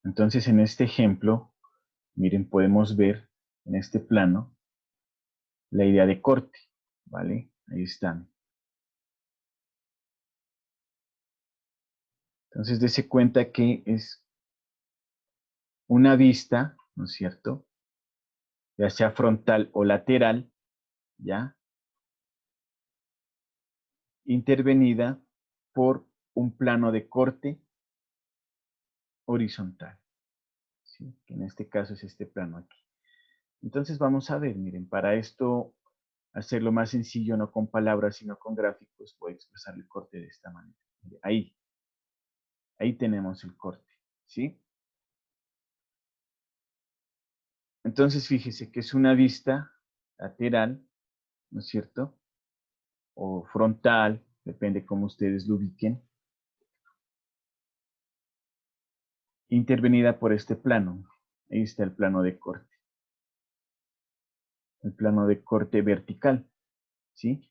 Entonces, en este ejemplo, miren, podemos ver en este plano la idea de corte, ¿vale? Ahí están. Entonces, dése cuenta que es una vista, ¿no es cierto? Ya sea frontal o lateral, ¿ya? Intervenida por un plano de corte horizontal, ¿sí? Que en este caso es este plano aquí. Entonces vamos a ver, miren, para esto hacerlo más sencillo, no con palabras, sino con gráficos, voy a expresar el corte de esta manera. Ahí tenemos el corte, ¿sí? Entonces fíjese que es una vista lateral, ¿no es cierto? O frontal, depende cómo ustedes lo ubiquen, intervenida por este plano. Ahí está el plano de corte. El plano de corte vertical, ¿sí?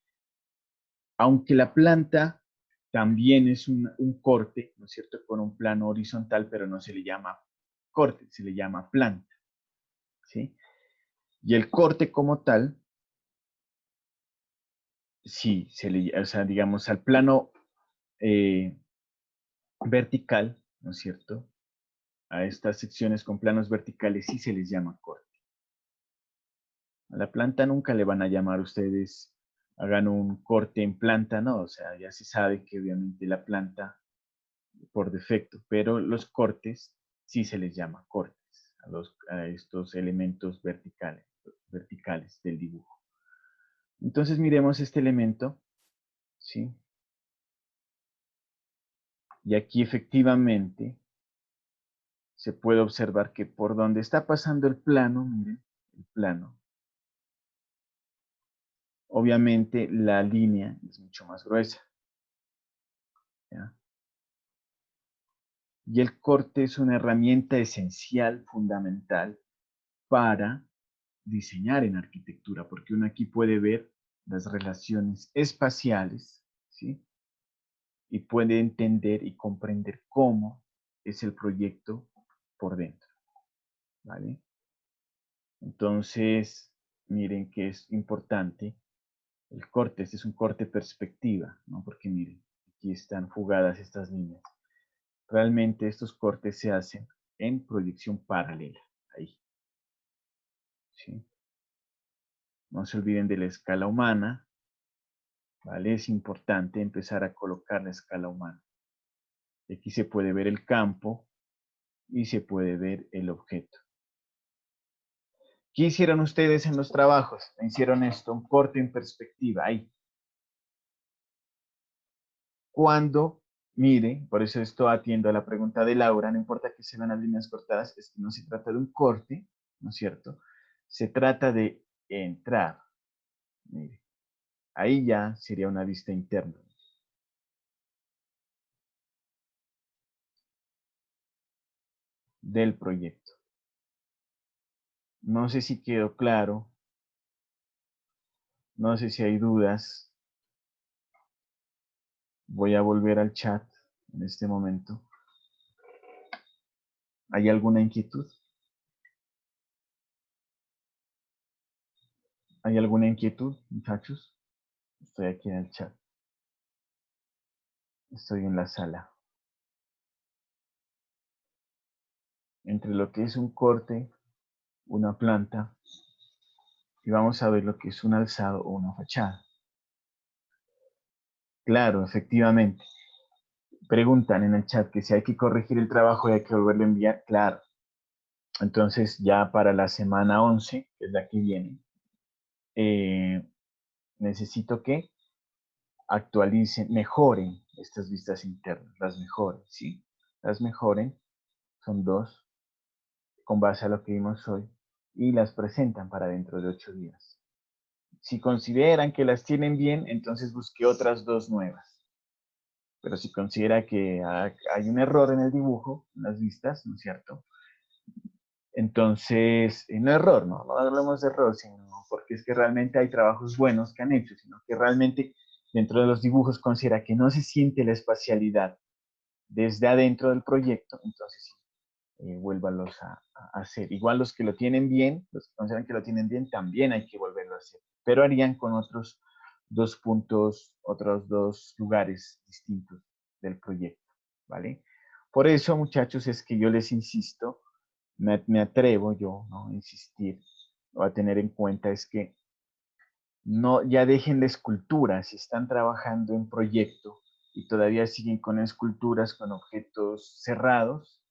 Aunque la planta también es un corte, ¿no es cierto?, con un plano horizontal, pero no se le llama corte, se le llama planta, ¿sí? Y el corte como tal, sí, o sea, digamos, al plano eh, vertical, ¿no es cierto?, a estas secciones con planos verticales sí se les llama corte. A la planta nunca le van a llamar ustedes, hagan un corte en planta, no, o sea, ya se sabe que obviamente la planta por defecto, pero los cortes sí se les llama cortes a estos elementos verticales del dibujo. Entonces miremos este elemento, ¿sí? Y aquí efectivamente se puede observar que por donde está pasando el plano, miren, el plano, obviamente la línea es mucho más gruesa, ¿ya? Y el corte es una herramienta esencial, fundamental, para diseñar en arquitectura, porque uno aquí puede ver las relaciones espaciales, ¿sí? Y puede entender y comprender cómo es el proyecto por dentro, ¿vale? Entonces, miren que es importante el corte. Este es un corte perspectiva, ¿no? Porque miren, aquí están jugadas estas líneas. Realmente estos cortes se hacen en proyección paralela, ahí, ¿sí? No se olviden de la escala humana, ¿vale? Es importante empezar a colocar la escala humana. Aquí se puede ver el campo y se puede ver el objeto. ¿Qué hicieron ustedes en los trabajos? Hicieron esto, un corte en perspectiva, ahí. Cuando, mire, por eso esto atiendo a la pregunta de Laura, no importa que se vean las líneas cortadas, es que no se trata de un corte, ¿no es cierto? Se trata de entrar, mire. Ahí ya sería una vista interna. Del proyecto. No sé si quedó claro, no sé si hay dudas. Voy a volver al chat en este momento. ¿Hay alguna inquietud? ¿Hay alguna inquietud, muchachos? Estoy aquí en el chat. Estoy en la sala. Entre lo que es un corte, una planta, y vamos a ver lo que es un alzado o una fachada. Claro, efectivamente. Preguntan en el chat que si hay que corregir el trabajo y hay que volverlo a enviar. Claro. Entonces ya para la semana 11, que es la que viene, necesito que actualicen, mejoren estas vistas internas, las mejoren, ¿sí? Las mejoren, son dos, con base a lo que vimos hoy, y las presentan para dentro de 8 días. Si consideran que las tienen bien, entonces busque otras dos nuevas. Pero si considera que hay un error en el dibujo, en las vistas, ¿no es cierto? Entonces, no error, no hablamos de error, sino porque es que realmente hay trabajos buenos que han hecho, sino que realmente dentro de los dibujos considera que no se siente la espacialidad desde adentro del proyecto, entonces sí, vuélvalos a hacer. Igual los que lo tienen bien, los que consideran que lo tienen bien, también hay que volverlo a hacer. Pero harían con otros dos puntos, otros dos lugares distintos del proyecto, ¿vale? Por eso, muchachos, es que yo les insisto, me atrevo yo, ¿no?, a insistir o a tener en cuenta es que no, ya dejen la escultura, si están trabajando en proyecto y todavía siguen con esculturas, con objetos cerrados,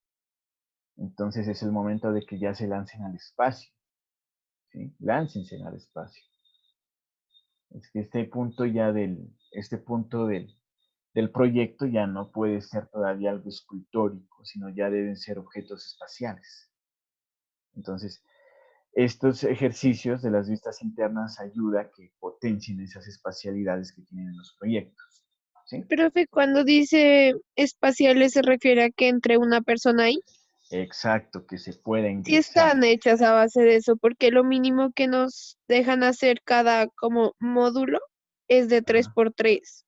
entonces es el momento de que ya se lancen al espacio, ¿sí? Láncense al espacio. Es que este punto del proyecto ya no puede ser todavía algo escultórico, sino ya deben ser objetos espaciales. Entonces, estos ejercicios de las vistas internas ayudan a que potencien esas espacialidades que tienen en los proyectos, ¿sí? Profe, cuando dice espaciales se refiere a que entre una persona ahí. Exacto, que se pueda Sí ingresar. están hechas a base de eso, porque lo mínimo que nos dejan hacer cada como módulo es de tres Ajá. por tres.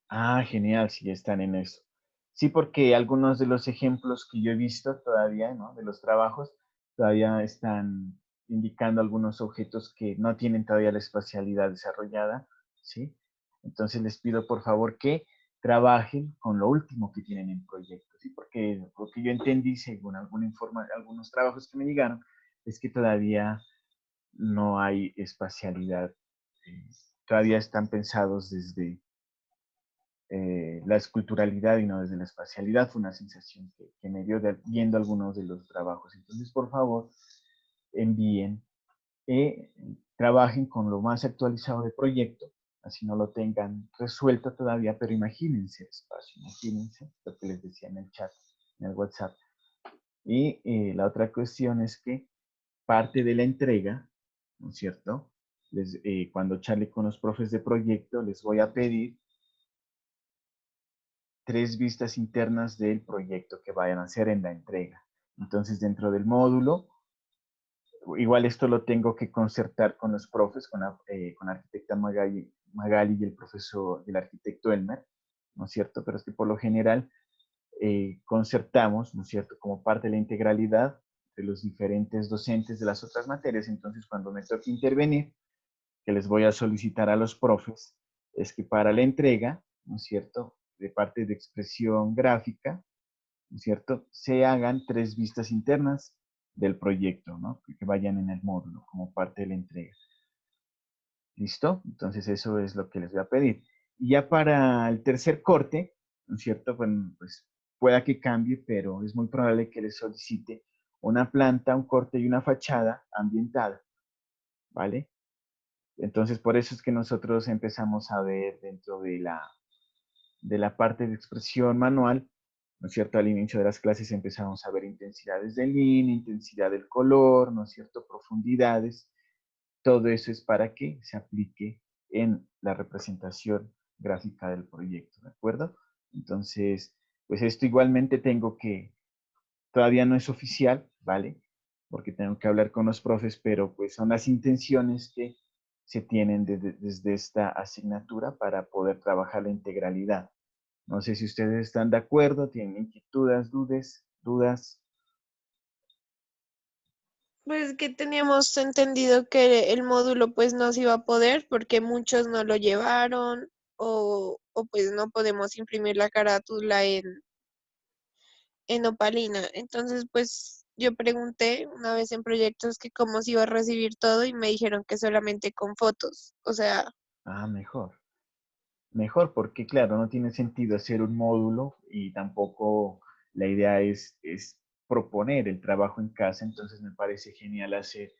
Ah, genial, sí están en eso. Sí, porque algunos de los ejemplos que yo he visto todavía, ¿no?, de los trabajos, todavía están indicando algunos objetos que no tienen todavía la espacialidad desarrollada, ¿sí? Entonces les pido por favor que trabajen con lo último que tienen en proyecto, ¿sí? Porque lo que yo entendí, según algunos trabajos que me llegaron, es que todavía no hay espacialidad. Todavía están pensados desde la esculturalidad y no desde la espacialidad. Fue una sensación que me dio viendo algunos de los trabajos. Entonces, por favor, envíen y trabajen con lo más actualizado del proyecto, así no lo tengan resuelto todavía, pero imagínense el espacio, imagínense lo que les decía en el chat, en el WhatsApp. Y la otra cuestión es que parte de la entrega, ¿no es cierto? Cuando charle con los profes de proyecto, les voy a pedir 3 vistas internas del proyecto que vayan a hacer en la entrega. Entonces, dentro del módulo, igual esto lo tengo que concertar con los profes, con la arquitecta Magali y el profesor, el arquitecto Elmer, ¿no es cierto? Pero es que por lo general concertamos, ¿no es cierto?, como parte de la integralidad de los diferentes docentes de las otras materias. Entonces, cuando me toque intervenir, que les voy a solicitar a los profes, es que para la entrega, ¿no es cierto?, de parte de expresión gráfica, ¿no es cierto?, se hagan 3 vistas internas del proyecto, ¿no?, que vayan en el módulo como parte de la entrega. ¿Listo? Entonces eso es lo que les voy a pedir. Y ya para el tercer corte, ¿no es cierto?, bueno, pues pueda que cambie, pero es muy probable que les solicite una planta, un corte y una fachada ambientada, ¿vale? Entonces, por eso es que nosotros empezamos a ver dentro de la parte de expresión manual, ¿no es cierto? Al inicio de las clases empezamos a ver intensidades de línea, intensidad del color, ¿no es cierto? Profundidades. Todo eso es para que se aplique en la representación gráfica del proyecto, ¿de acuerdo? Entonces, pues esto igualmente todavía no es oficial, ¿vale? Porque tengo que hablar con los profes, pero pues son las intenciones que se tienen desde esta asignatura para poder trabajar la integralidad. No sé si ustedes están de acuerdo, tienen inquietudes, dudas. Pues que teníamos entendido que el módulo pues no se iba a poder porque muchos no lo llevaron o pues no podemos imprimir la carátula en Opalina. Entonces pues yo pregunté una vez en proyectos que cómo se iba a recibir todo y me dijeron que solamente con fotos. O sea, Ah, mejor. Mejor, porque claro, no tiene sentido hacer un módulo y tampoco la idea es proponer el trabajo en casa, entonces me parece genial hacer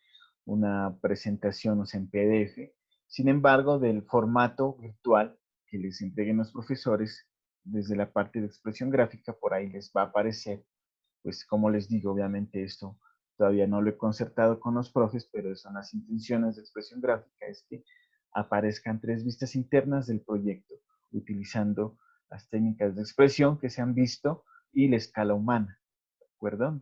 una presentación, o sea, en PDF. Sin embargo, del formato virtual que les entreguen los profesores, desde la parte de expresión gráfica, por ahí les va a aparecer, pues como les digo, obviamente esto todavía no lo he concertado con los profes, pero son las intenciones de expresión gráfica, es que aparezcan 3 vistas internas del proyecto, utilizando las técnicas de expresión que se han visto y la escala humana, ¿de acuerdo?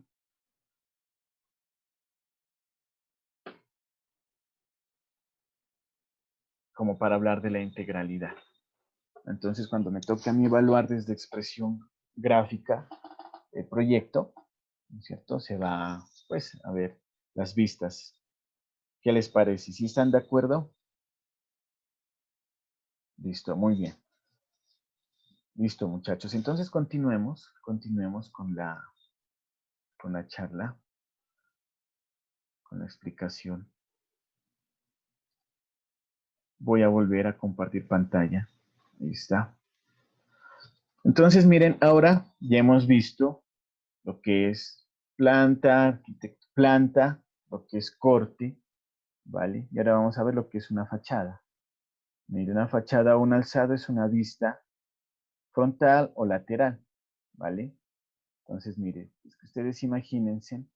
Como para hablar de la integralidad. Entonces, cuando me toque a mí evaluar desde expresión gráfica el proyecto, ¿no es cierto? Se va, pues, a ver las vistas. ¿Qué les parece? ¿Sí están de acuerdo? Listo, muy bien. Listo, muchachos. Entonces continuemos con la charla, con la explicación. Voy a volver a compartir pantalla. Ahí está. Entonces, miren, ahora ya hemos visto lo que es planta, lo que es corte, ¿vale? Y ahora vamos a ver lo que es una fachada. Mire, una fachada o un alzado es una vista frontal o lateral, ¿vale? Entonces, mire, es que ustedes imagínense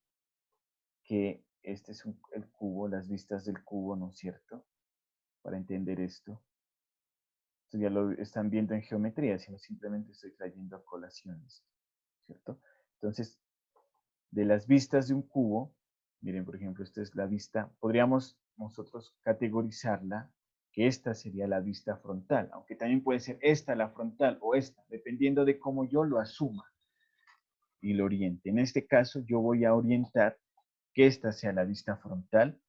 que este es el cubo, las vistas del cubo, ¿no es cierto? Para entender esto. Esto ya lo están viendo en geometría, sino simplemente estoy trayendo a colaciones, ¿cierto? Entonces, de las vistas de un cubo, miren, por ejemplo, esta es la vista, podríamos nosotros categorizarla, que esta sería la vista frontal, aunque también puede ser esta la frontal o esta, dependiendo de cómo yo lo asuma y lo oriente. En este caso, yo voy a orientar que esta sea la vista frontal,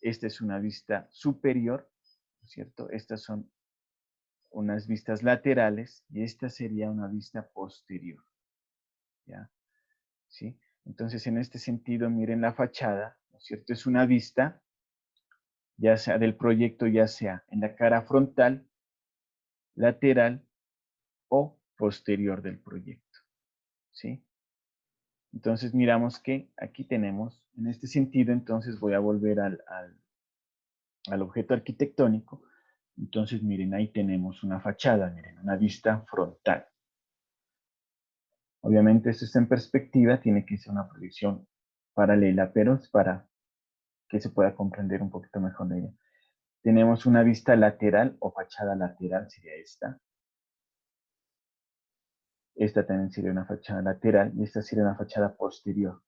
esta es una vista superior, ¿no es cierto? Estas son unas vistas laterales y esta sería una vista posterior, ¿ya? ¿Sí? Entonces, en este sentido, miren la fachada, ¿no es cierto? Es una vista, ya sea del proyecto, ya sea en la cara frontal, lateral o posterior del proyecto, ¿sí? Entonces, miramos que aquí tenemos, en este sentido, entonces voy a volver al objeto arquitectónico. Entonces, miren, ahí tenemos una fachada, miren, una vista frontal. Obviamente, esto está en perspectiva, tiene que ser una proyección paralela, pero es para que se pueda comprender un poquito mejor de ella. Tenemos una vista lateral o fachada lateral, sería esta. Esta también sería una fachada lateral y esta sería una fachada posterior.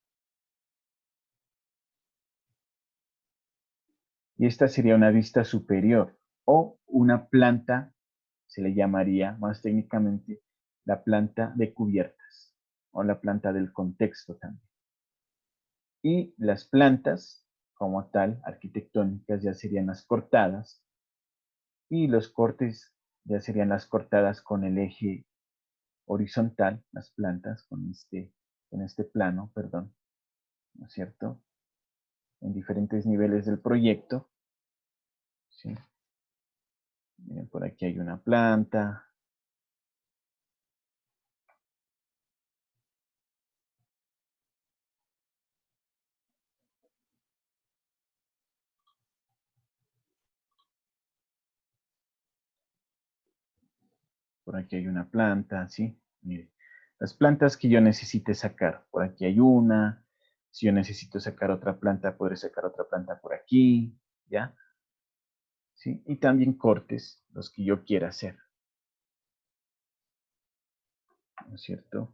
Y esta sería una vista superior o una planta, se le llamaría más técnicamente la planta de cubiertas o la planta del contexto también. Y las plantas, como tal, arquitectónicas, ya serían las cortadas y los cortes ya serían las cortadas con el eje horizontal, las plantas con este plano, perdón, ¿no es cierto? En diferentes niveles del proyecto, ¿sí? Miren, por aquí hay una planta. Por aquí hay una planta, ¿sí? Miren, las plantas que yo necesite sacar, por aquí hay una. Si yo necesito sacar otra planta, podré sacar otra planta por aquí, ¿ya? ¿Sí? Y también cortes, los que yo quiera hacer, ¿no es cierto?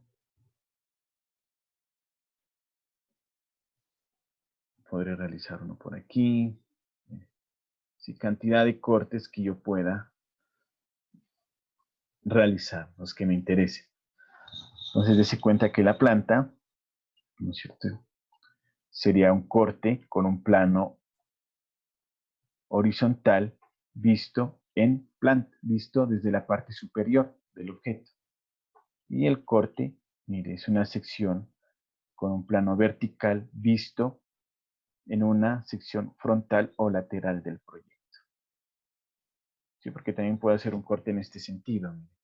Podré realizar uno por aquí. Sí, cantidad de cortes que yo pueda realizar, los que me interesen. Entonces, dése cuenta que la planta, ¿no es cierto? Sería un corte con un plano horizontal visto desde la parte superior del objeto. Y el corte, mire, es una sección con un plano vertical visto en una sección frontal o lateral del proyecto. Sí, porque también puede hacer un corte en este sentido. Mire.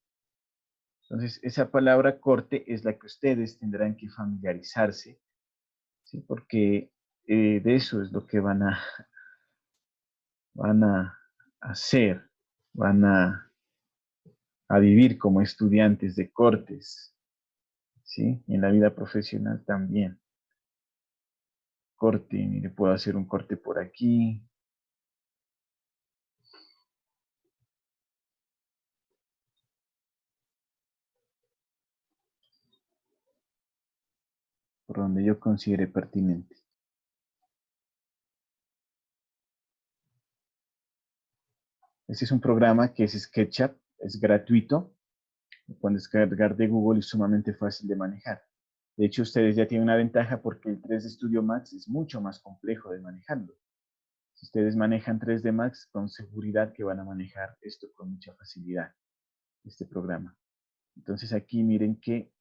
Entonces, esa palabra corte es la que ustedes tendrán que familiarizarse, ¿sí? Porque de eso es lo que van a hacer, van a vivir como estudiantes de cortes, ¿sí? Y en la vida profesional también. Corte, mire, puedo hacer un corte por aquí. Por donde yo considere pertinente. Este es un programa que es SketchUp, es gratuito, lo pueden descargar de Google y es sumamente fácil de manejar. De hecho, ustedes ya tienen una ventaja porque el 3D Studio Max es mucho más complejo de manejarlo. Si ustedes manejan 3D Max, con seguridad que van a manejar esto con mucha facilidad, este programa. Entonces aquí miren que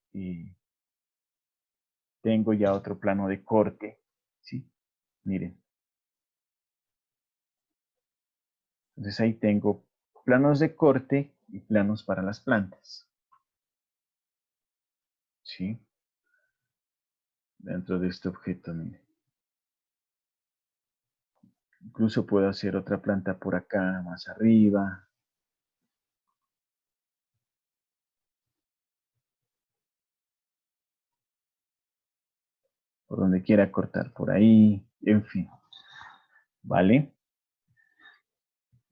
tengo ya otro plano de corte, ¿sí? Miren. Entonces ahí tengo planos de corte y planos para las plantas, ¿sí? Dentro de este objeto, miren. Incluso puedo hacer otra planta por acá, más arriba. Por donde quiera cortar, por ahí, en fin. ¿Vale?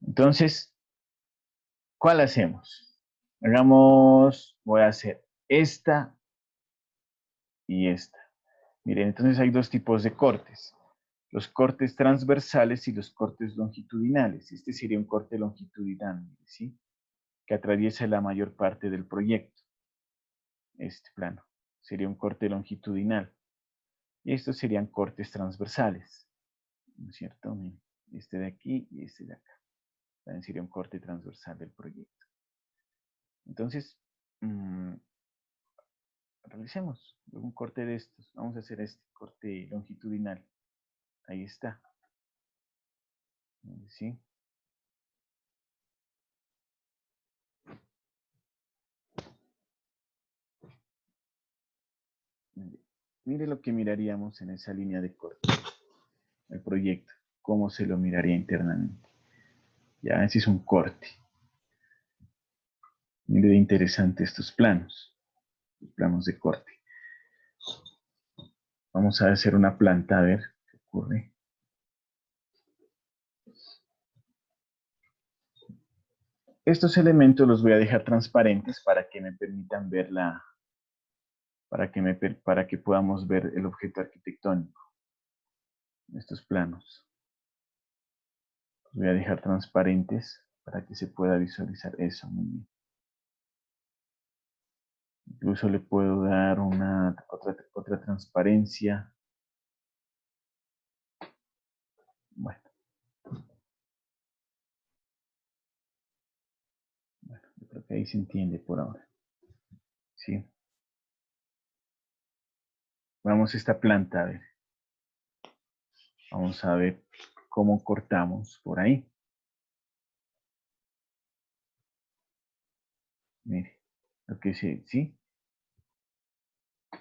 Entonces, ¿cuál hacemos? Voy a hacer esta y esta. Miren, entonces hay dos tipos de cortes. Los cortes transversales y los cortes longitudinales. Este sería un corte longitudinal, ¿sí? Que atraviesa la mayor parte del proyecto. Este plano sería un corte longitudinal. Y estos serían cortes transversales, ¿no es cierto? Miren, este de aquí y este de acá. También sería un corte transversal del proyecto. Entonces, realicemos un corte de estos. Vamos a hacer este corte longitudinal. Ahí está. ¿Sí? Mire lo que miraríamos en esa línea de corte. El proyecto. Cómo se lo miraría internamente. Ya, ese es un corte. Mire de interesante estos planos. Los planos de corte. Vamos a hacer una planta a ver qué ocurre. Estos elementos los voy a dejar transparentes para que me permitan ver para que podamos ver el objeto arquitectónico. Estos planos. Los voy a dejar transparentes para que se pueda visualizar eso muy bien. Incluso le puedo dar otra transparencia. Bueno, yo creo que ahí se entiende por ahora. ¿Sí? Vamos a esta planta a ver. Vamos a ver cómo cortamos por ahí. Mire, ¿sí?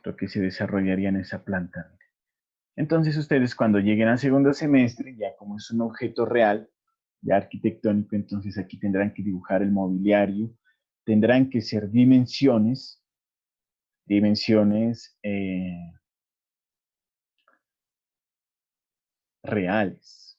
Lo que se desarrollaría en esa planta. Entonces ustedes cuando lleguen al segundo semestre, ya como es un objeto real, ya arquitectónico, entonces aquí tendrán que dibujar el mobiliario, tendrán que ser dimensiones reales.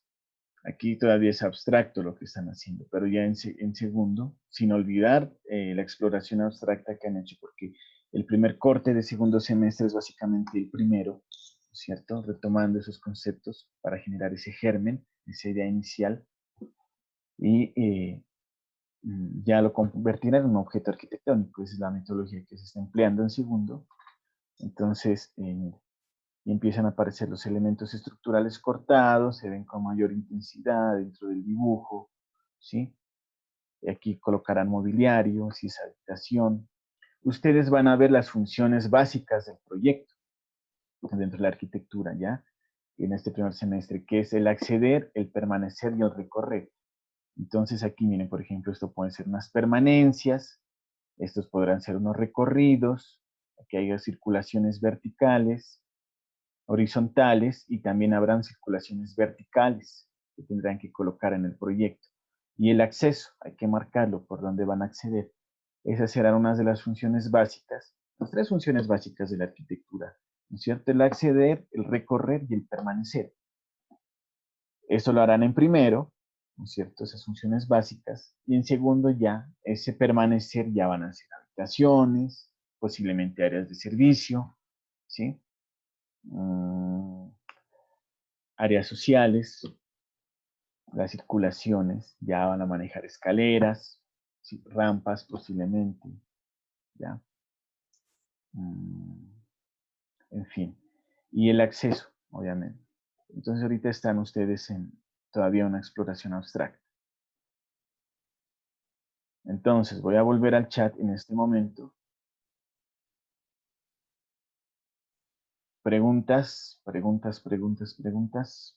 Aquí todavía es abstracto lo que están haciendo, pero ya en segundo, sin olvidar la exploración abstracta que han hecho, porque el primer corte de segundo semestre es básicamente el primero, ¿cierto? Retomando esos conceptos para generar ese germen, esa idea inicial, y ya lo convertirá en un objeto arquitectónico. Esa es la metodología que se está empleando en segundo. Entonces, y empiezan a aparecer los elementos estructurales cortados, se ven con mayor intensidad dentro del dibujo, ¿sí? Y aquí colocarán mobiliario, si es habitación. Ustedes van a ver las funciones básicas del proyecto dentro de la arquitectura, ¿ya? En este primer semestre, que es el acceder, el permanecer y el recorrer. Entonces aquí miren, por ejemplo, esto pueden ser unas permanencias, estos podrán ser unos recorridos, aquí hay circulaciones verticales, horizontales y también habrán circulaciones verticales que tendrán que colocar en el proyecto. Y el acceso, hay que marcarlo por donde van a acceder. Esas serán unas de las funciones básicas, las tres funciones básicas de la arquitectura, ¿no es cierto? El acceder, el recorrer y el permanecer. Esto lo harán en primero, ¿no es cierto? Esas funciones básicas. Y en segundo ya, ese permanecer ya van a ser habitaciones, posiblemente áreas de servicio, ¿sí? Áreas sociales, las circulaciones, ya van a manejar escaleras, ¿sí? Rampas posiblemente, ¿ya? en fin. Y el acceso, obviamente. Entonces ahorita están ustedes en todavía una exploración abstracta. Entonces voy a volver al chat en este momento. Preguntas, preguntas, preguntas, preguntas.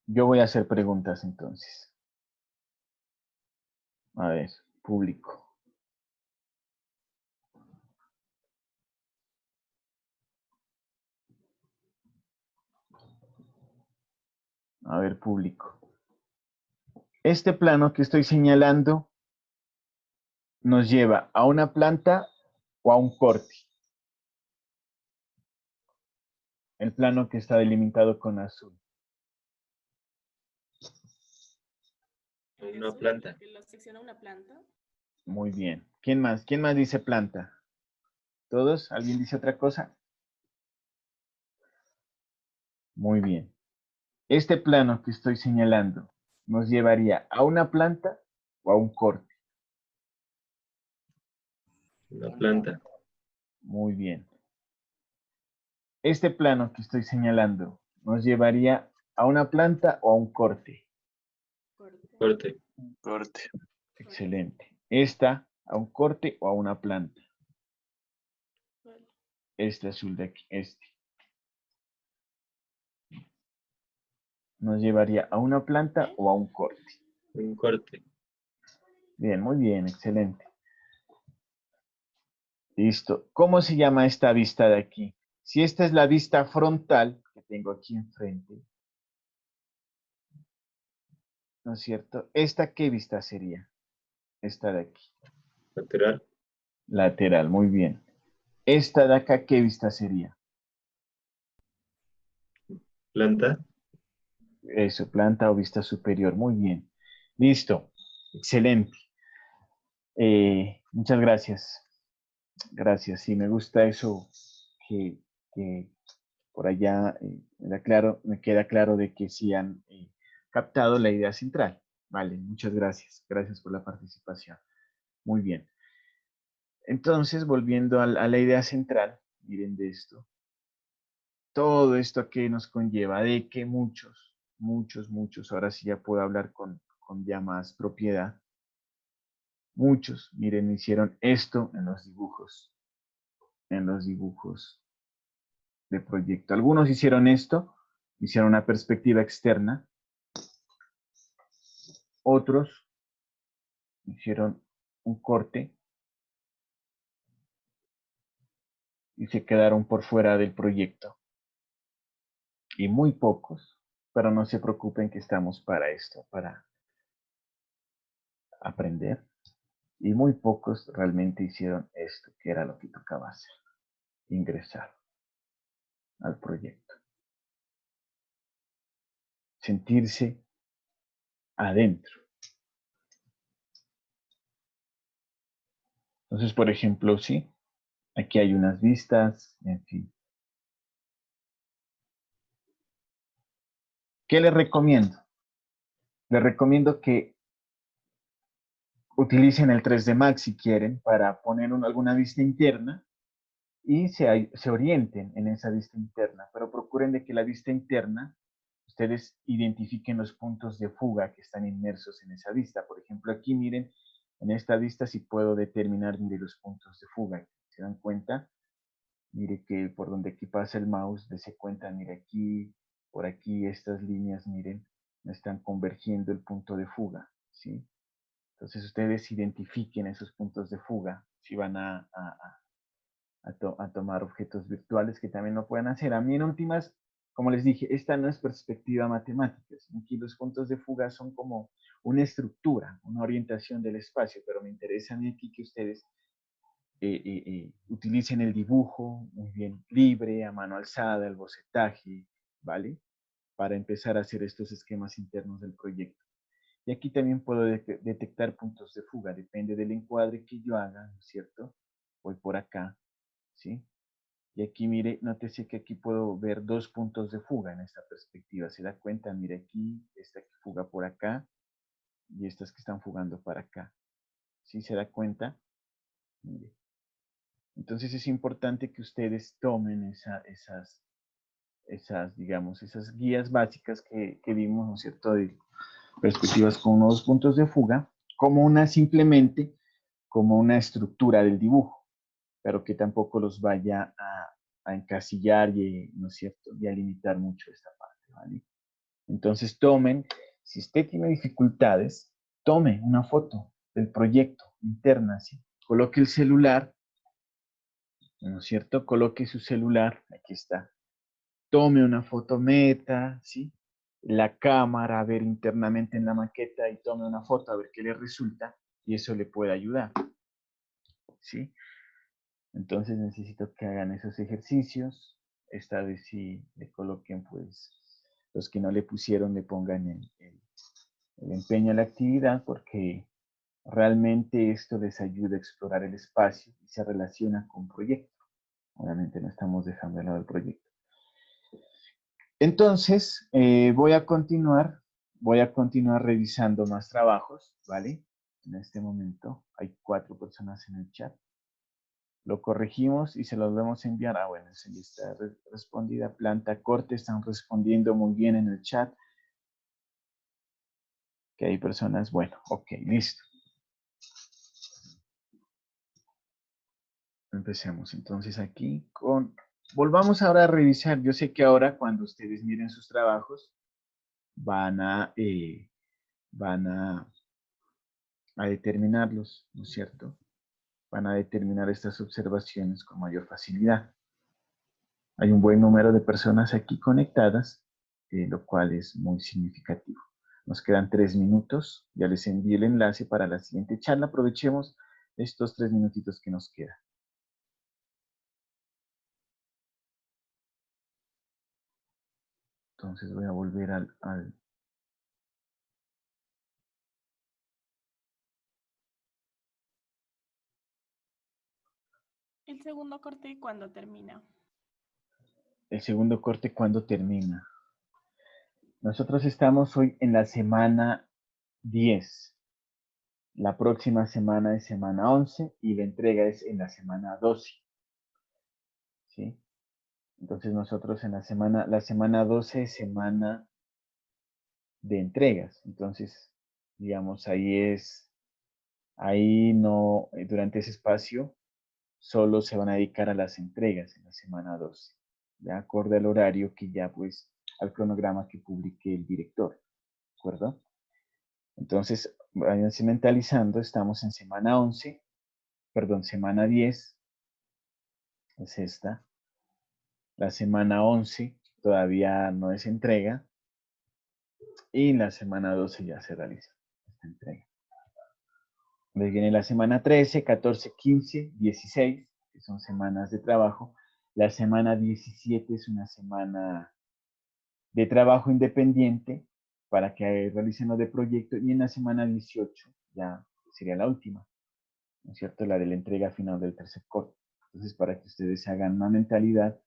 Yo voy a hacer preguntas entonces. A ver, público. A ver, público. Este plano que estoy señalando nos lleva a una planta o a un corte. El plano que está delimitado con azul. Una planta. ¿La secciona una planta? Muy bien. ¿Quién más? ¿Quién más dice planta? ¿Todos? ¿Alguien dice otra cosa? Muy bien. Este plano que estoy señalando nos llevaría a una planta o a un corte. Una planta. Muy bien. Este plano que estoy señalando nos llevaría a una planta o a un corte. Corte. Corte. Excelente. Esta a un corte o a una planta. Este azul de aquí, este. Nos llevaría a una planta o a un corte. Un corte. Bien, muy bien, excelente. Listo. ¿Cómo se llama esta vista de aquí? Si esta es la vista frontal que tengo aquí enfrente, ¿no es cierto? ¿Esta qué vista sería? Esta de aquí. Lateral. Lateral, muy bien. ¿Esta de acá qué vista sería? Planta. Eso, planta o vista superior, muy bien. Listo, excelente. Muchas gracias. Gracias, sí, me gusta eso que por allá me queda claro de que sí han captado la idea central. Vale, muchas gracias. Gracias por la participación. Muy bien. Entonces, volviendo a la idea central, miren de esto. Todo esto que nos conlleva de que muchos, ahora sí ya puedo hablar con ya más propiedad. Muchos, miren, hicieron esto en los dibujos de proyecto. Algunos hicieron esto, hicieron una perspectiva externa. Otros hicieron un corte y se quedaron por fuera del proyecto. Y muy pocos, pero no se preocupen que estamos para esto, para aprender. Y muy pocos realmente hicieron esto, que era lo que tocaba hacer, ingresar al proyecto. Sentirse adentro. Entonces, por ejemplo, sí, aquí hay unas vistas, en fin. ¿Qué les recomiendo? Les recomiendo que utilicen el 3D Max si quieren para poner alguna vista interna y se orienten en esa vista interna, pero procuren de que la vista interna ustedes identifiquen los puntos de fuga que están inmersos en esa vista. Por ejemplo, aquí miren, en esta vista sí puedo determinar, mire, los puntos de fuga. ¿Se dan cuenta? Mire que por donde aquí pasa el mouse, dése cuenta, mire aquí, por aquí, estas líneas, miren, me están convergiendo el punto de fuga, ¿sí? Entonces ustedes identifiquen esos puntos de fuga si van a tomar objetos virtuales que también lo pueden hacer. A mí en últimas, como les dije, esta no es perspectiva matemática, sino que los puntos de fuga son como una estructura, una orientación del espacio, pero me interesa a mí aquí que ustedes utilicen el dibujo muy bien libre, a mano alzada, el bocetaje, ¿vale? Para empezar a hacer estos esquemas internos del proyecto. Y aquí también puedo detectar puntos de fuga, depende del encuadre que yo haga, ¿no es cierto? Voy por acá, ¿sí? Y aquí, mire, nótese que aquí puedo ver dos puntos de fuga en esta perspectiva. ¿Se da cuenta? Mire aquí, esta que fuga por acá y estas que están fugando para acá. ¿Sí se da cuenta? Mire. Entonces es importante que ustedes tomen digamos, esas guías básicas que vimos, ¿no es cierto?, de perspectivas con unos puntos de fuga, como simplemente como una estructura del dibujo, pero que tampoco los vaya a encasillar y, ¿no es cierto?, y a limitar mucho esta parte, ¿vale? Entonces tomen, si usted tiene dificultades, tome una foto del proyecto interna, ¿sí? Coloque el celular, ¿no es cierto? Coloque su celular, aquí está. Tome una foto meta, ¿sí? La cámara, a ver internamente en la maqueta y tome una foto a ver qué le resulta y eso le puede ayudar, ¿sí? Entonces necesito que hagan esos ejercicios. Esta vez sí le coloquen, pues, los que no le pusieron, le pongan el empeño a la actividad porque realmente esto les ayuda a explorar el espacio y se relaciona con proyecto. Obviamente no estamos dejando de lado el proyecto. Entonces, voy a continuar revisando más trabajos, ¿vale? En este momento hay 4 personas en el chat. Lo corregimos y se los vamos a enviar. Ah, bueno, sí está respondida. Planta corte, están respondiendo muy bien en el chat. Que hay personas, bueno, ok, listo. Empecemos entonces aquí con... Volvamos ahora a revisar. Yo sé que ahora cuando ustedes miren sus trabajos van a determinarlos, ¿no es cierto? Van a determinar estas observaciones con mayor facilidad. Hay un buen número de personas aquí conectadas, lo cual es muy significativo. Nos quedan 3 minutos. Ya les envié el enlace para la siguiente charla. Aprovechemos estos 3 minutitos que nos quedan. Entonces voy a volver al El segundo corte, ¿cuándo termina? el segundo corte, ¿cuándo termina? Nosotros estamos hoy en la semana 10. La próxima semana es semana 11 y la entrega es en la semana 12. ¿Sí? Entonces nosotros en la semana 12 es semana de entregas. Entonces, digamos, ahí no, durante ese espacio, solo se van a dedicar a las entregas en la semana 12, de acuerdo al horario que ya, pues, al cronograma que publique el director, ¿de acuerdo? Entonces, váyanse mentalizando, estamos en semana 11, perdón, semana 10, es esta. La semana 11 todavía no es entrega y la semana 12 ya se realiza esta entrega. Luego viene la semana 13, 14, 15, 16, que son semanas de trabajo. La semana 17 es una semana de trabajo independiente para que realicen lo de proyecto. Y en la semana 18 ya sería la última, ¿no es cierto? La de la entrega final del tercer corte. Entonces, para que ustedes hagan una mentalidad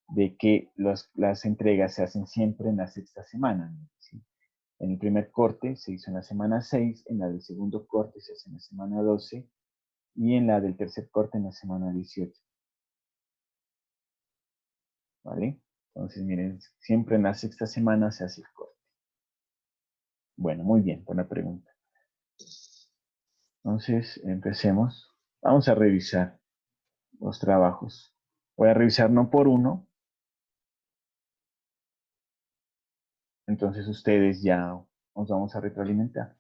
de que las entregas se hacen siempre en la sexta semana, ¿sí? En el primer corte se hizo en la semana 6, en la del segundo corte se hace en la semana 12 y en la del tercer corte en la semana 18. ¿Vale? Entonces, miren, siempre en la sexta semana se hace el corte. Bueno, muy bien, buena pregunta. Entonces, empecemos. Vamos a revisar los trabajos. Voy a revisar no por uno. Entonces, ustedes ya nos vamos a retroalimentar.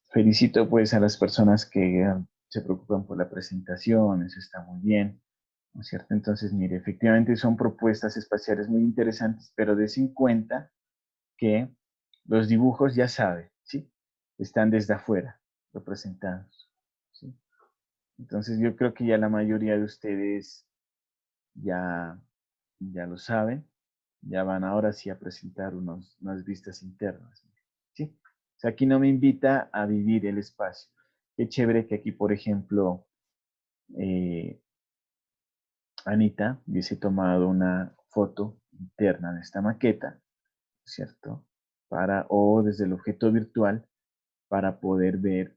Felicito pues a las personas que se preocupan por la presentación, eso está muy bien, ¿no es cierto? Entonces, mire, efectivamente son propuestas espaciales muy interesantes, pero des en cuenta que los dibujos ya saben, ¿sí? Están desde afuera, representados, ¿sí? Entonces yo creo que ya la mayoría de ustedes ya lo saben, ya van ahora sí a presentar unas vistas internas, ¿sí? O sea, aquí no me invita a vivir el espacio. Qué chévere que aquí, por ejemplo, Anita hubiese tomado una foto interna de esta maqueta, ¿cierto? O desde el objeto virtual para poder ver